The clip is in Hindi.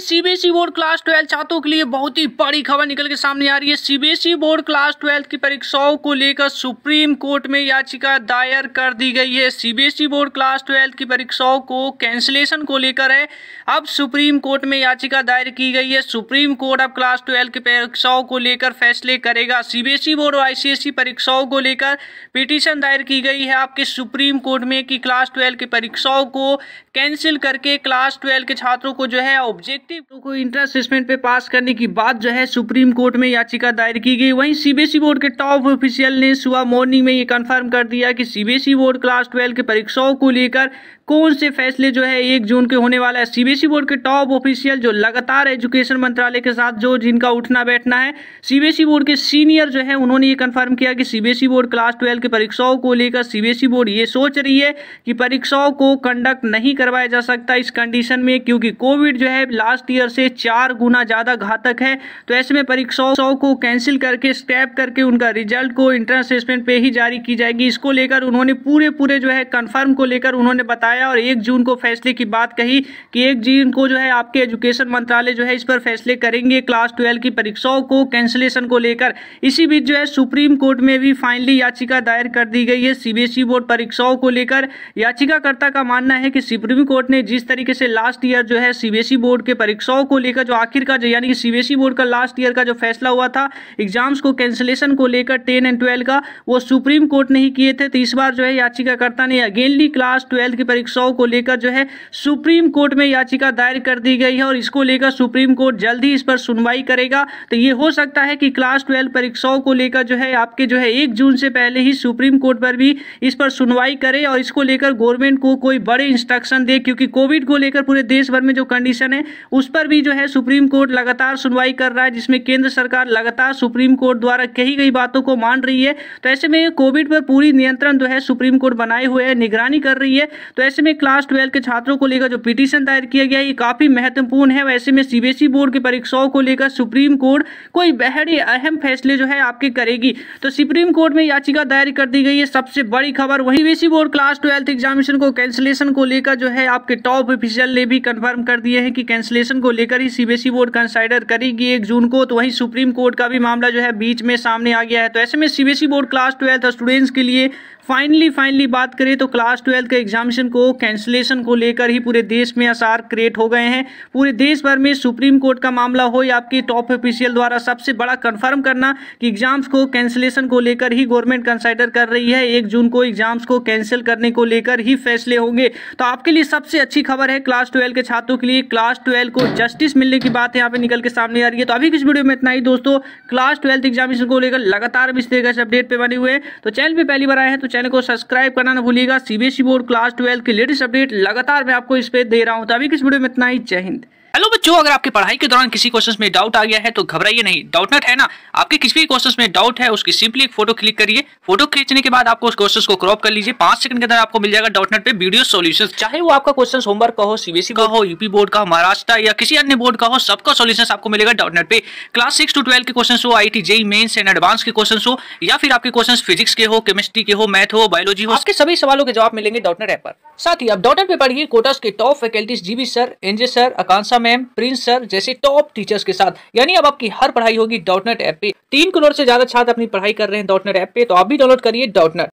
फ्रेंड्स, सीबीएसई बोर्ड क्लास 12 छात्रों के लिए बहुत ही बड़ी खबर निकल के सामने आ रही है। सीबीएसई बोर्ड क्लास 12 की परीक्षाओं को लेकर सुप्रीम कोर्ट में याचिका दायर कर दी गई है। सीबीएसई बोर्ड क्लास 12 की परीक्षाओं को कैंसिलेशन को लेकर है अब सुप्रीम कोर्ट में याचिका दायर की गई है। सुप्रीम कोर्ट अब क्लास 12 की परीक्षाओं को लेकर फैसले करेगा। सीबीएसई बोर्ड और आईसीएसई परीक्षाओं को लेकर पिटीशन दायर की गई है आपके सुप्रीम कोर्ट में कि क्लास 12 की परीक्षाओं को कैंसिल करके क्लास 12 के छात्रों को जो है ऑब्जेक्टिव को इंट्रेंस असेसमेंट पे पास करने की बात जो है सुप्रीम कोर्ट में याचिका दायर की गई। वहीं सीबीएसई बोर्ड के टॉप ऑफिशियल ने सुबह मॉर्निंग में ये कंफर्म कर दिया कि सीबीएसई बोर्ड क्लास 12 के परीक्षाओं को लेकर कौन से फैसले जो है 1 जून के होने वाला है। सीबीएसई बोर्ड के टॉप ऑफिशियल जो लगातार एजुकेशन मंत्रालय के साथ जो जिनका उठना बैठना है, सीबीएसई बोर्ड के सीनियर जो है उन्होंने ये कंफर्म किया कि सीबीएसई बोर्ड क्लास 12 की परीक्षाओं को लेकर सीबीएसई बोर्ड ये सोच रही है कि परीक्षाओं को कंडक्ट नहीं करवाया जा सकता इस कंडीशन में, क्योंकि कोविड जो है लास्ट ईयर से 4 गुना ज़्यादा घातक है। तो ऐसे में परीक्षाओं को कैंसिल करके स्क्रैप करके उनका रिजल्ट को इंट्रेंस असेसमेंट पे ही जारी की जाएगी। इसको लेकर उन्होंने पूरे जो है कंफर्म को लेकर उन्होंने बताया और 1 जून को फैसले की बात कही कि 1 जून को जो है आपके एजुकेशन मंत्रालय जो है इस पर फैसले करेंगे क्लास 12 की परीक्षाओं को कैंसिलेशन को लेकर। इसी बीच जो है सुप्रीम कोर्ट में भी फाइनली याचिका दायर कर दी गई है सीबीएसई बोर्ड परीक्षाओं को लेकर। याचिकाकर्ता का मानना है कि सुप्रीम कोर्ट ने जिस तरीके से लास्ट ईयर जो है सीबीएसई बोर्ड के परीक्षाओं को लेकर जो आखिर का यानी कि सीबीएसई बोर्ड का लास्ट ईयर का जो फैसला हुआ था एग्जाम्स को कैंसिलेशन को लेकर 10 और 12 का, वो सुप्रीम कोर्ट ने ही किए थे। तो इस बार जो है याचिकाकर्ता ने अगेनली क्लास 12 की परीक्षाओं को लेकर जो है सुप्रीम कोर्ट में याचिका दायर कर दी गई है और इसको लेकर सुप्रीम कोर्ट जल्द ही इस पर सुनवाई करेगा। तो ये हो सकता है कि क्लास 12 परीक्षाओं को लेकर जो है आपके जो है 1 जून से पहले ही सुप्रीम कोर्ट पर भी इस पर सुनवाई करे और इसको लेकर गवर्नमेंट को कोई बड़े इंस्ट्रक्शन दे, क्योंकि कोविड को लेकर पूरे देश भर में जो कंडीशन है उस पर भी जो है सुप्रीम कोर्ट लगातार सुनवाई कर रहा है, जिसमें केंद्र सरकार लगातार सुप्रीम कोर्ट द्वारा कही गई बातों को मान रही है। तो ऐसे में कोविड पर पूरी नियंत्रण जो है सुप्रीम कोर्ट बनाए हुए है, निगरानी कर रही है। तो ऐसे में क्लास 12 के छात्रों को लेकर जो पिटीशन दायर किया गया ये काफी महत्वपूर्ण है। वैसे में सीबीएसई बोर्ड की परीक्षाओं को लेकर सुप्रीम कोर्ट कोई बड़ी अहम फैसले जो है आपके करेगी। तो सुप्रीम कोर्ट में याचिका दायर कर दी गई है, सबसे बड़ी खबर। वहीं सीबीएसई बोर्ड क्लास 12 एग्जामिनेशन को कैंसिलेशन को लेकर जो है आपके टॉप ऑफिशियल ने भी कंफर्म कर दिए हैं कि कैंसिलेशन को लेकर ही सीबीएसई बोर्ड कंसिडर करेगी 1 जून को। तो वहीं सुप्रीम कोर्ट का भी मामला जो है बीच में सामने आ गया है। तो ऐसे में सीबीएसई बोर्ड क्लास 12 स्टूडेंट्स के लिए फाइनली बात करें तो क्लास 12 के एग्जामिनेशन को कैंसिलेशन को लेकर ही पूरे देश में आसार क्रिएट हो गए हैं। पूरे देश भर में सुप्रीम कोर्ट का मामला हो या आपके टॉप ऑफिशियल द्वारा सबसे बड़ा कंफर्म करना कि एग्जाम्स को कैंसिलेशन को लेकर ही गवर्नमेंट कंसिडर कर रही है। 1 जून को एग्जाम्स को कैंसिल करने को लेकर ही फैसले होंगे। तो आपके लिए सबसे अच्छी खबर है क्लास 12 के छात्रों के लिए, क्लास 12 को जस्टिस मिलने की बात यहाँ पे निकल के सामने आ रही है। तो अभी किस वीडियो में इतना ही दोस्तों। क्लास 12 एग्जामिनेशन को लेकर लगातार इस तरीके से अपडेट पे बने हुए हैं। तो चैनल पे पहली बार आए हैं तो चैनल को सब्सक्राइब करना ना भूलिएगा। सीबीएसई बोर्ड क्लास 12 की लेटेस्ट अपडेट लगातार मैं आपको इस पे दे रहा हूं। तो अभी किस वीडियो में इतना ही। जय हिंद। हेलो बच्चों, अगर आपकी पढ़ाई के दौरान किसी क्वेश्चन में डाउट आ गया है तो घबराइए नहीं। डाउटनट है ना, आपके किसी भी क्वेश्चन में डाउट है उसकी सिंपली एक फोटो क्लिक करिए। फोटो खींचने के बाद आपको उस क्वेश्चन को क्रॉप कर लीजिए। 5 सेकंड के अंदर आपको मिल जाएगा डाउटनट पे वीडियो सॉल्यूशन। चाहे वो आपका क्वेश्चन होमवर्क का हो, सीबीएसई का हो, यूपी बोर्ड का हो, महाराष्ट्र या किसी अन्य बोर्ड का हो, सबका सॉल्यूशन आपको मिलेगा डाउटनट पे। क्लास 6 to 12 के क्वेश्चन हो, IIT JEE mains and advance के क्वेश्चन हो या फिर आपके क्वेश्चन फिजिक्स के हो, केमिस्ट्री के हो, मैथ हो, बायोलॉजी हो, आपके सभी सवालों के जवाब मिलेंगे डाउटनट ऐप पर। साथ ही आप डाउटनट पे पढ़िए कोटास के top faculties GB sir, NJ sir, Akanksha ma'am, Prince sir जैसे टॉप टीचर्स के साथ। यानी अब आपकी हर पढ़ाई होगी डाउटनट ऐप पे। 3 करोड़ से ज्यादा छात्र अपनी पढ़ाई कर रहे हैं डाउटनट ऐप पे। तो आप भी डाउनलोड करिए डाउटनट।